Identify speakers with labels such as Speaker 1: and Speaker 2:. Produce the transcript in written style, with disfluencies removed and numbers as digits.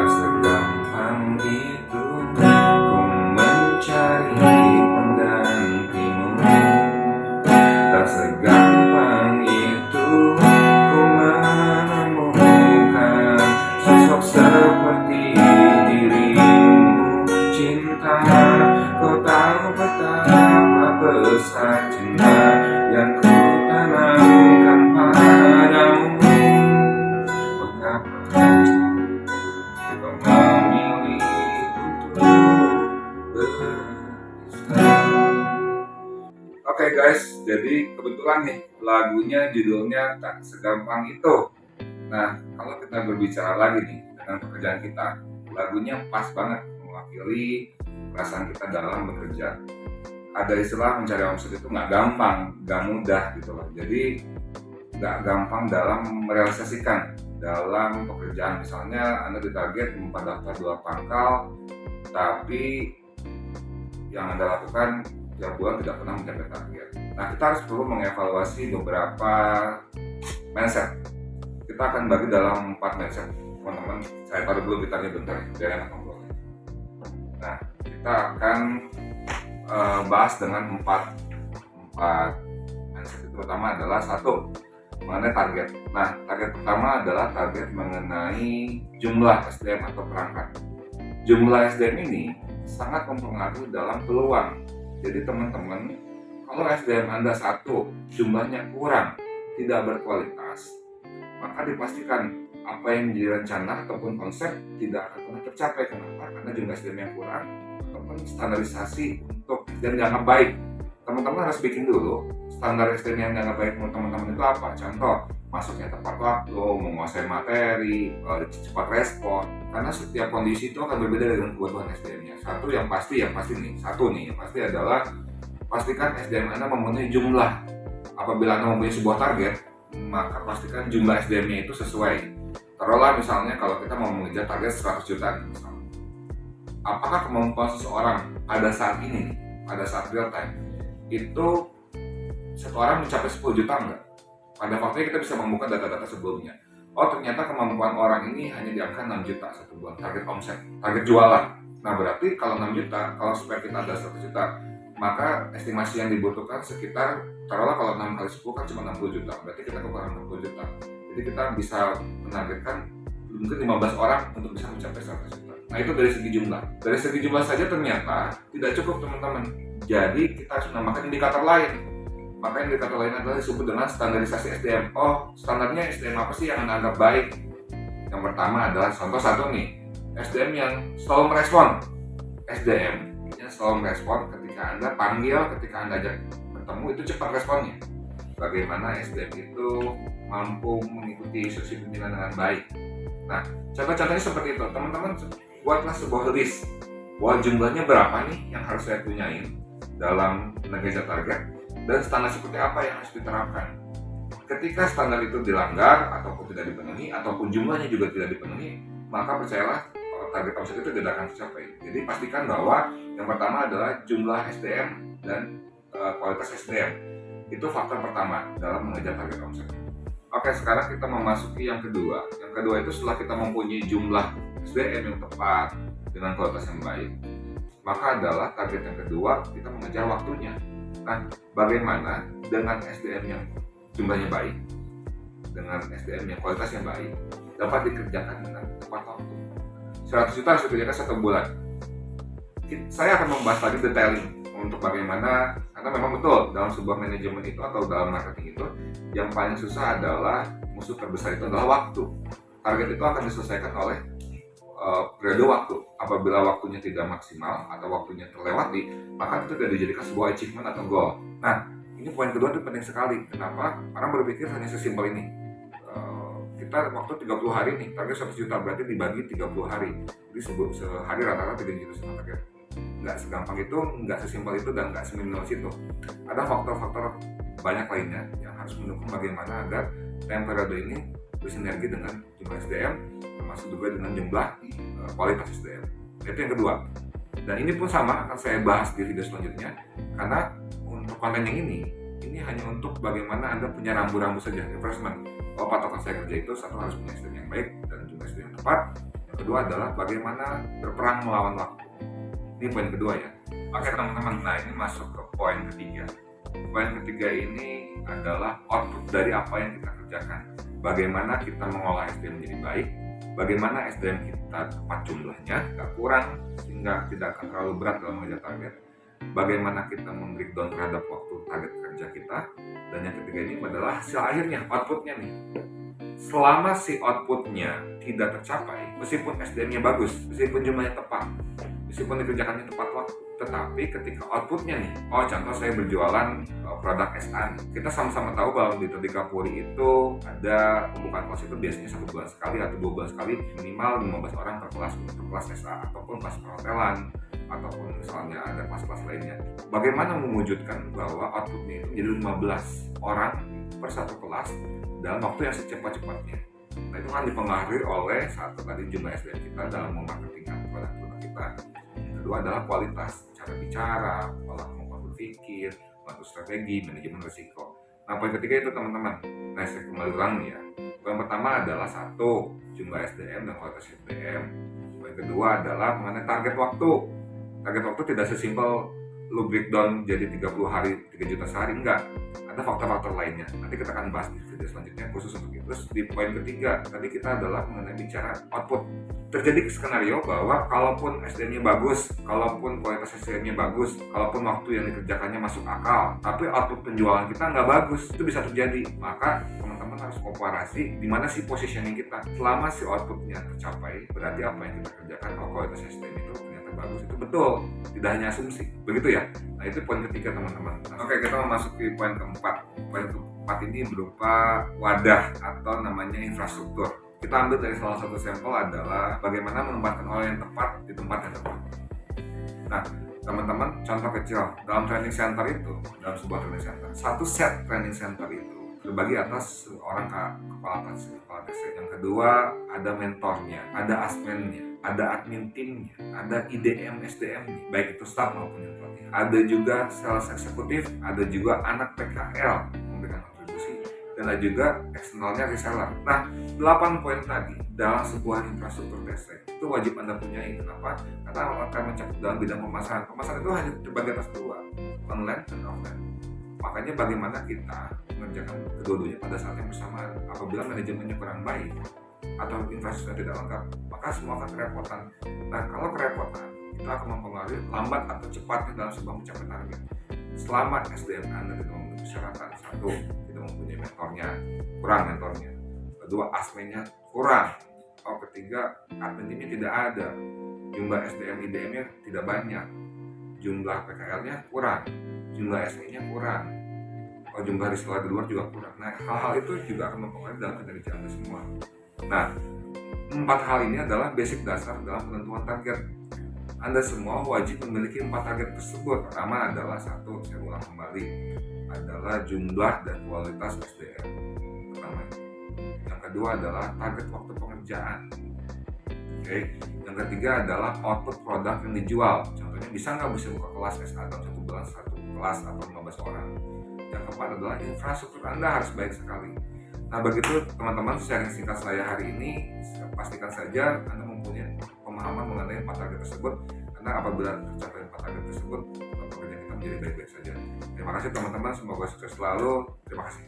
Speaker 1: Tak segampang itu ku mencari penggantimu. Tak segampang itu ku menemukan sosok seperti dirimu. Cinta, kau tahu betapa besar cinta yang ku tanamkan padamu. Mengapa kau memilih untuk berpisah? Oke guys, jadi kebetulan nih lagunya judulnya Tak Segampang Itu. Nah, kalau kita berbicara lagi nih dengan pekerjaan kita, lagunya pas banget mewakili perasaan kita dalam bekerja. Ada istilah mencari omset itu nggak gampang, nggak mudah gitu loh. Jadi nggak gampang dalam merealisasikan dalam pekerjaan. Misalnya Anda ditarget daftar 2 pangkal, tapi yang Anda lakukan tiap bulan tidak pernah mencapai target. Nah, kita harus perlu mengevaluasi beberapa mindset. Kita akan bagi dalam 4 mindset, teman-teman. Saya taruh dulu gitarnya bentar, biar enak ngobrol. Nah, kita akan bahas dengan 4 mindset. Itu pertama adalah 1, mengenai target. Nah, target pertama adalah target mengenai jumlah SDM atau perangkat. Jumlah SDM ini sangat mempengaruhi dalam peluang. Jadi teman-teman, kalau SDM Anda 1, jumlahnya kurang, tidak berkualitas, maka dipastikan apa yang menjadi rencana ataupun konsep tidak akan pernah tercapai. Kenapa? Karena jumlah SDM yang kurang ataupun standarisasi untuk SDM yang dianggap baik. Teman-teman harus bikin dulu standar SDM yang dianggap baik menurut teman-teman itu apa. Contoh, masuknya tepat waktu, menguasai materi, cepat respon. Karena setiap kondisi itu akan berbeda dengan kebutuhan SDM-nya. Satu yang pasti yang pasti adalah pastikan SDM Anda memenuhi jumlah. Apabila Anda mempunyai sebuah target, maka pastikan jumlah SDM-nya itu sesuai. Taruhlah misalnya kalau kita mau mengejar target 100 juta misalnya. Apakah kemampuan seseorang pada saat ini, pada saat real time, itu satu orang mencapai 10 juta enggak? Pada waktunya kita bisa membuka data-data sebelumnya. Oh, ternyata kemampuan orang ini hanya di angka 6 juta satu bulan, target omset, target jualan. Nah, berarti kalau 6 juta, kalau supaya kita ada 100 juta, maka estimasi yang dibutuhkan sekitar, taruhlah kalau 6 kali 10 kan cuma 60 juta, berarti kita kekurangan 60 juta. Jadi kita bisa menargetkan mungkin 15 orang untuk bisa mencapai 100 juta. Nah, itu dari segi jumlah. Dari segi jumlah saja ternyata tidak cukup, teman-teman. Jadi kita harus menambahkan indikator lain. Maka indikator lain adalah disebut dengan standarisasi SDM. Oh, standarnya SDM apa sih yang Anda anggap baik? Yang pertama adalah contoh 1 nih, SDM yang selalu merespon. SDM yang selalu merespon ketika Anda panggil, ketika Anda ajak bertemu, itu cepat responnya. Bagaimana SDM itu mampu mengikuti instruksi pimpinan dengan baik. Nah, contoh-contohnya seperti itu. Teman-teman buatlah sebuah list bahwa jumlahnya berapa nih yang harus saya punyain dalam mengejar target, dan standar seperti apa yang harus diterapkan. Ketika standar itu dilanggar ataupun tidak dipenuhi, ataupun jumlahnya juga tidak dipenuhi, maka percayalah target omset itu tidak akan tercapai. Jadi pastikan bahwa yang pertama adalah jumlah SDM dan kualitas SDM. Itu faktor pertama dalam mengejar target omset. Oke, sekarang kita memasuki yang kedua. Yang kedua itu setelah kita mempunyai jumlah SDM yang tepat dengan kualitas yang baik, maka adalah target yang kedua kita mengejar waktunya. Nah, bagaimana dengan SDM yang jumlahnya baik, dengan SDM yang kualitasnya baik, dapat dikerjakan dengan tepat waktu? 100 juta harus dikerjakan 1 bulan. Saya akan membahas lagi detailing untuk bagaimana, karena memang betul dalam sebuah manajemen itu atau dalam marketing itu, yang paling susah adalah musuh terbesar itu adalah waktu. Target itu akan diselesaikan oleh periode waktu. Apabila waktunya tidak maksimal atau waktunya terlewati, maka itu tidak dijadikan sebuah achievement atau goal. Nah, ini poin kedua itu penting sekali. Kenapa? Orang berpikir hanya sesimpel ini. Kita waktu 30 hari nih, target 100 juta, berarti dibagi 30 hari. Jadi sehari rata-rata 3 juta setengah target. Nggak segampang itu, nggak sesimpel itu, dan nggak seminimal itu. Ada faktor-faktor banyak lainnya yang harus mendukung bagaimana agar time periode ini bersinergi dengan jumlah SDM, termasuk juga dengan jumlah kualitas SDM. Itu yang kedua. Dan ini pun sama akan saya bahas di video selanjutnya, karena untuk konten yang ini hanya untuk bagaimana Anda punya rambu-rambu saja, refreshment. Oh, patokan saya kerja itu 1 harus punya SDM yang baik dan jumlah SDM yang tepat. Yang kedua adalah bagaimana berperang melawan waktu. Ini poin kedua ya. Oke teman-teman, nah ini masuk ke poin ketiga. Poin ketiga ini adalah output dari apa yang kita kerjakan. Bagaimana kita mengolah SDM menjadi baik, bagaimana SDM kita tepat jumlahnya, gak kurang, sehingga tidak akan terlalu berat dalam mengejar target. Bagaimana kita membreakdown terhadap waktu target kerja kita. Dan yang ketiga ini adalah hasil akhirnya, outputnya nih. Selama si outputnya tidak tercapai, meskipun SDM-nya bagus, meskipun jumlahnya tepat, meskipun dikerjakannya tepat waktu, tetapi ketika outputnya nih, contoh saya berjualan produk SA, kita sama-sama tahu bahwa di Todika Puri itu ada pembukaan kelas itu biasanya 1 bulan sekali atau 2 bulan sekali, minimal 15 orang per kelas untuk kelas SA ataupun kelas perhotelan ataupun misalnya ada kelas-kelas lainnya. Bagaimana mewujudkan bahwa outputnya itu menjadi 15 orang per satu kelas dalam waktu yang secepat-cepatnya. Nah itu kan dipengaruhi oleh satu tadi jumlah SDM kita dalam memarketingkan produk-produk kita. Yang kedua adalah kualitas, cara bicara, pola kemampuan berpikir, mengatur strategi, manajemen risiko. Nah poin ketiga itu teman-teman. Nah saya kembali ulang nih ya. Poin pertama adalah satu, jumlah SDM dan kualitas SDM. Poin kedua adalah mengenai target waktu. Target waktu tidak sesimpel lu breakdown jadi 30 hari 3 juta sehari, enggak, ada faktor-faktor lainnya, nanti kita akan bahas di video selanjutnya khusus untuk itu. Terus di poin ketiga tadi kita adalah mengenai bicara output. Terjadi skenario bahwa kalaupun SDM-nya bagus, kalaupun kualitas SDM-nya bagus, kalaupun waktu yang dikerjakannya masuk akal, tapi output penjualan kita nggak bagus, itu bisa terjadi. Maka teman-teman harus komparasi di mana sih positioning kita. Selama si outputnya tercapai, berarti apa yang kita kerjakan, kualitas SDM itu ternyata bagus, itu betul, tidak hanya asumsi, begitu ya. Nah itu poin ketiga teman-teman. Oke, kita memasuki poin keempat. Poin keempat ini berupa wadah atau namanya infrastruktur. Kita ambil dari salah satu sampel adalah bagaimana menempatkan orang yang tepat di tempat yang tepat. Nah teman-teman, contoh kecil dalam training center itu, dalam sebuah training center, satu set training center itu terbagi atas seorang kepala TC. Yang kedua ada mentornya, ada asmennya, ada admin timnya, ada IDM SDM-nya, baik itu staff maupun yang pelatih. Ada juga sales eksekutif, ada juga anak PKL memberikan kontribusi, dan ada juga eksternalnya reseller. Nah, 8 poin tadi dalam sebuah infrastruktur TC itu wajib Anda punyai. Kenapa? Karena akan mencakup dalam bidang pemasaran. Pemasaran itu hanya terbagi atas dua, online dan offline. Makanya bagaimana kita mengerjakan kedua-duanya pada saat yang bersamaan. Apabila manajemennya kurang baik atau infrastruktur tidak lengkap, maka semua akan kerepotan. Nah kalau kerepotan, kita akan mempengaruhi lambat atau cepatnya dalam sebuah mencapai target. Selama SDM Anda tidak memenuhi persyaratan, satu, tidak mempunyai mentornya, kurang mentornya. Kedua, asmennya kurang. Ketiga, admin timnya tidak ada. Jumlah SDM IDM-nya tidak banyak. Jumlah PKL-nya kurang. Jumlah SE-nya kurang, jumlah reseller di luar juga kurang. Nah, hal-hal itu juga akan mempengaruhi dalam kinerja Anda semua. Nah, 4 hal ini adalah basic dasar dalam penentuan target. Anda semua wajib memiliki 4 target tersebut. Pertama adalah satu, saya ulang kembali, adalah jumlah dan kualitas SDM. Pertama. Yang kedua adalah target waktu pengerjaan. Oke. Yang ketiga adalah output produk yang dijual. Contohnya bisa nggak bisa buka kelas SA dalam 1 bulan 1 kelas atau 15 orang. Yang keempat adalah infrastruktur Anda harus baik sekali. Nah begitu teman-teman sharing singkat saya hari ini. Pastikan saja Anda mempunyai pemahaman mengenai 4 target tersebut. Karena apabila tercapai 4 target tersebut, pekerjaan kita menjadi baik-baik saja. Terima kasih teman-teman, semoga sukses selalu. Terima kasih.